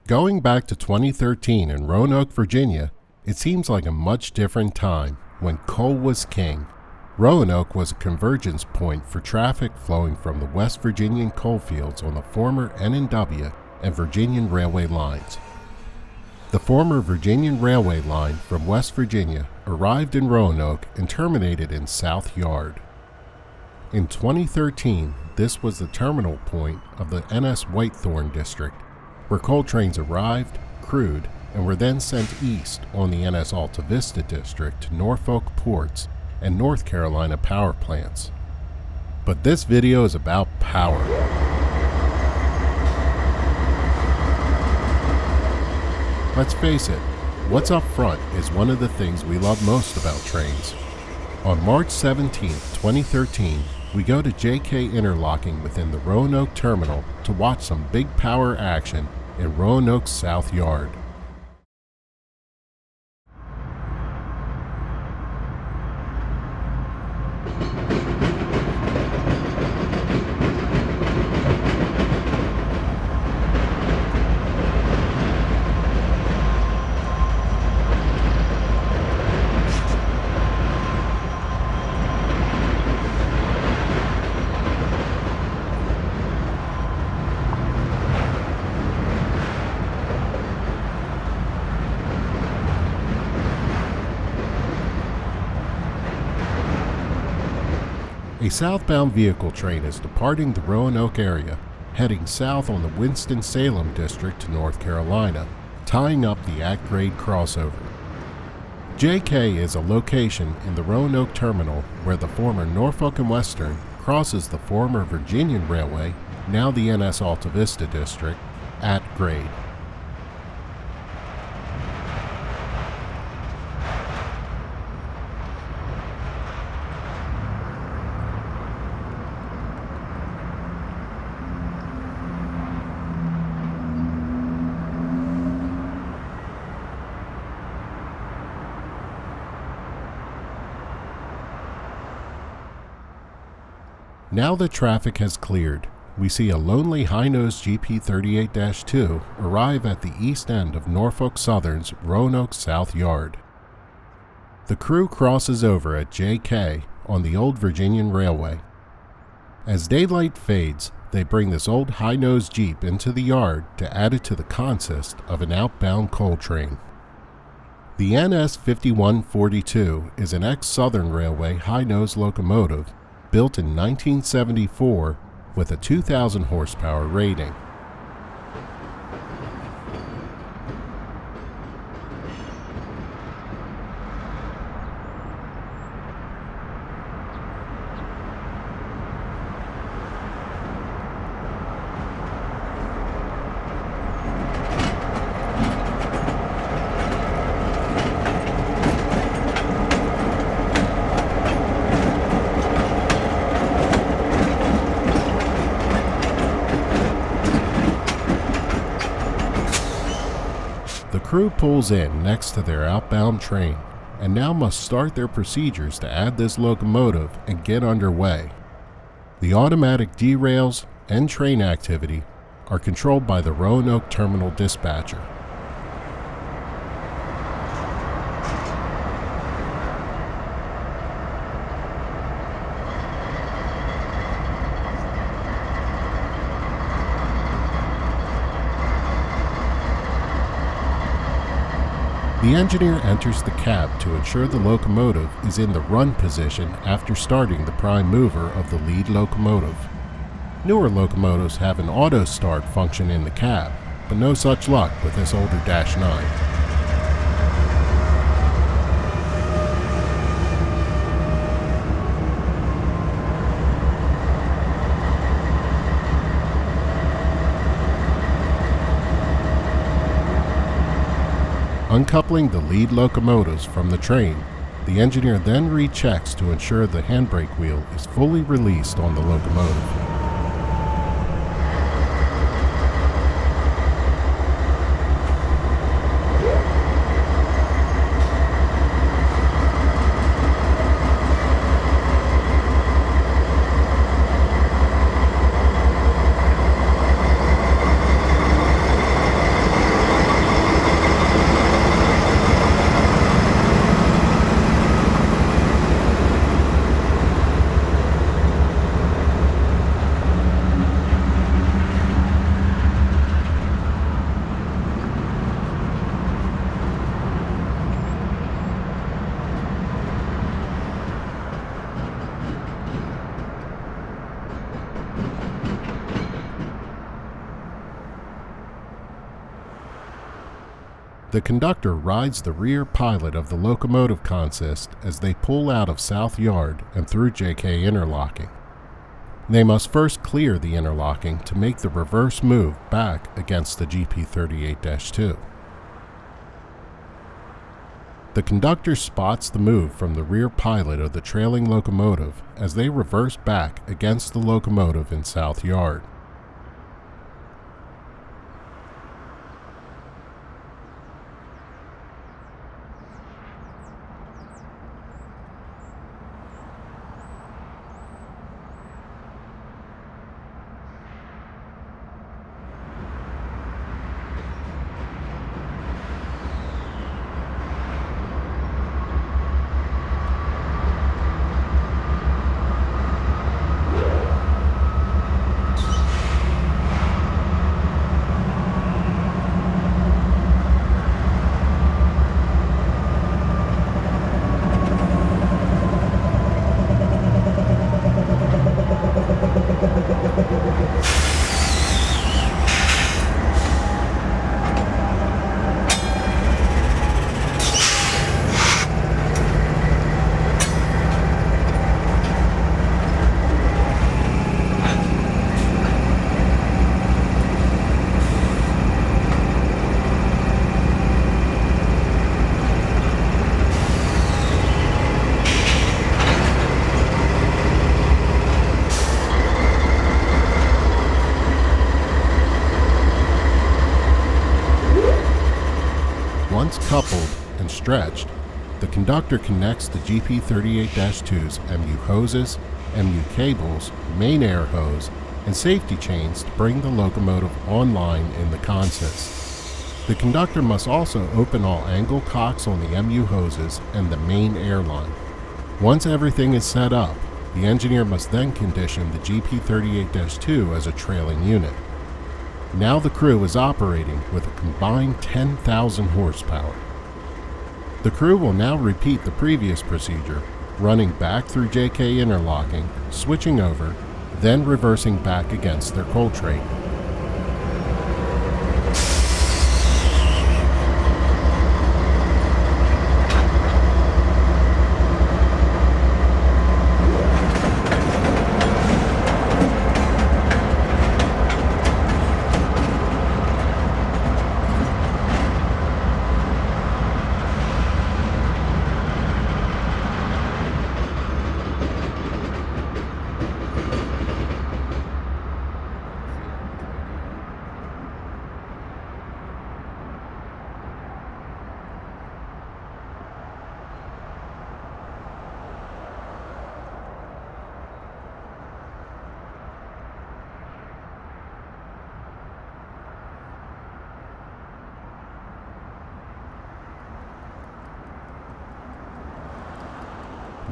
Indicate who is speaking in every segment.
Speaker 1: Going back to 2013 in Roanoke, Virginia, it seems like a much different time when coal was king. Roanoke was a convergence point for traffic flowing from the West Virginian coal fields on the former N&W and Virginian Railway lines. The former Virginian Railway line from West Virginia arrived in Roanoke and terminated in South Yard. In 2013, this was the terminal point of the NS Whitethorn District, where coal trains arrived, crewed, and were then sent east on the NS Alta Vista District to Norfolk ports and North Carolina power plants. But this video is about power. Let's face it, what's up front is one of the things we love most about trains. On March 17, 2013, we go to JK Interlocking within the Roanoke Terminal to watch some big power action in Roanoke's South Yard. A southbound vehicle train is departing the Roanoke area, heading south on the Winston-Salem district to North Carolina, tying up the at-grade crossover. JK is a location in the Roanoke Terminal where the former Norfolk and Western crosses the former Virginian Railway, now the NS Alta Vista district, at grade. Now that traffic has cleared, we see a lonely high-nosed GP38-2 arrive at the east end of Norfolk Southern's Roanoke South Yard. The crew crosses over at JK on the old Virginian Railway. As daylight fades, they bring this old high-nosed Jeep into the yard to add it to the consist of an outbound coal train. The NS 5142 is an ex-Southern Railway high-nosed locomotive built in 1974 with a 2,000 horsepower rating. The crew pulls in next to their outbound train and now must start their procedures to add this locomotive and get underway. The automatic derails and train activity are controlled by the Roanoke Terminal dispatcher. The engineer enters the cab to ensure the locomotive is in the run position after starting the prime mover of the lead locomotive. Newer locomotives have an auto start function in the cab, but no such luck with this older Dash 9. Uncoupling the lead locomotives from the train, the engineer then rechecks to ensure the handbrake wheel is fully released on the locomotive. The conductor rides the rear pilot of the locomotive consist as they pull out of South Yard and through JK Interlocking. They must first clear the interlocking to make the reverse move back against the GP38-2. The conductor spots the move from the rear pilot of the trailing locomotive as they reverse back against the locomotive in South Yard. Once coupled and stretched, the conductor connects the GP38-2's MU hoses, MU cables, main air hose, and safety chains to bring the locomotive online in the consist. The conductor must also open all angle cocks on the MU hoses and the main air line. Once everything is set up, the engineer must then condition the GP38-2 as a trailing unit. Now the crew is operating with a combined 10,000 horsepower. The crew will now repeat the previous procedure, running back through JK Interlocking, switching over, then reversing back against their coal train.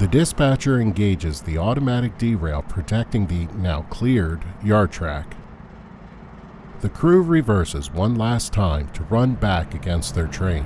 Speaker 1: The dispatcher engages the automatic derail protecting the now cleared yard track. The crew reverses one last time to run back against their train.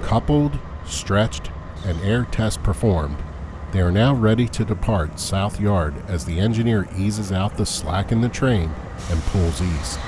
Speaker 1: Coupled, stretched, and air test performed, they are now ready to depart South Yard as the engineer eases out the slack in the train and pulls east.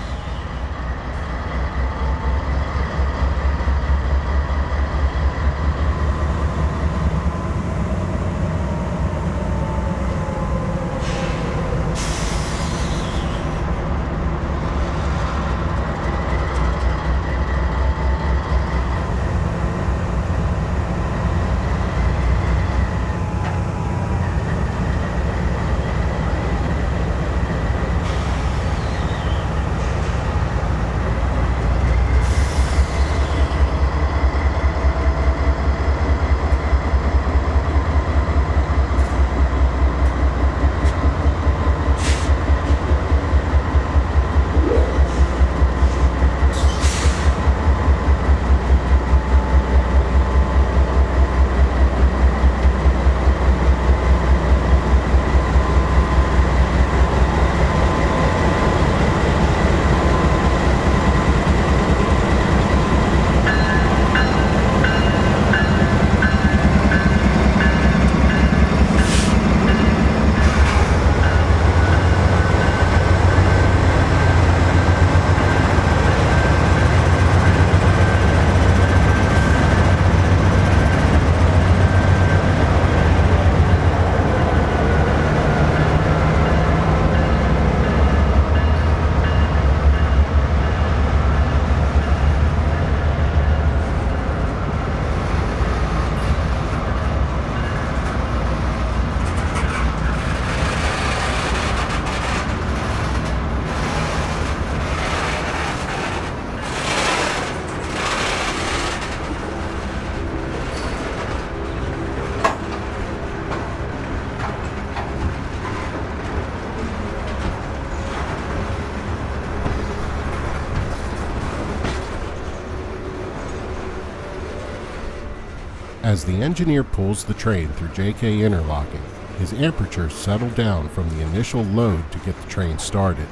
Speaker 1: As the engineer pulls the train through JK Interlocking, his apertures settle down from the initial load to get the train started.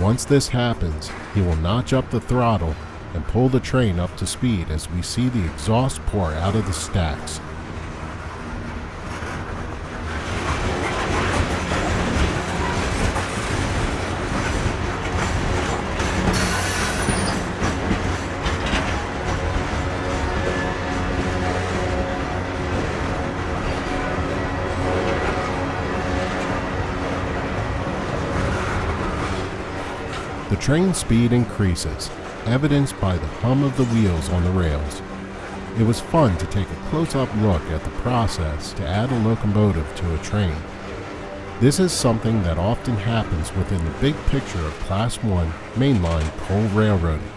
Speaker 1: Once this happens, he will notch up the throttle and pull the train up to speed as we see the exhaust pour out of the stacks. The train speed increases, evidenced by the hum of the wheels on the rails. It was fun to take a close-up look at the process to add a locomotive to a train. This is something that often happens within the big picture of Class 1 mainline coal railroading.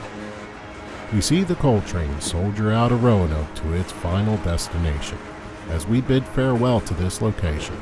Speaker 1: We see the coal train soldier out of Roanoke to its final destination, as we bid farewell to this location.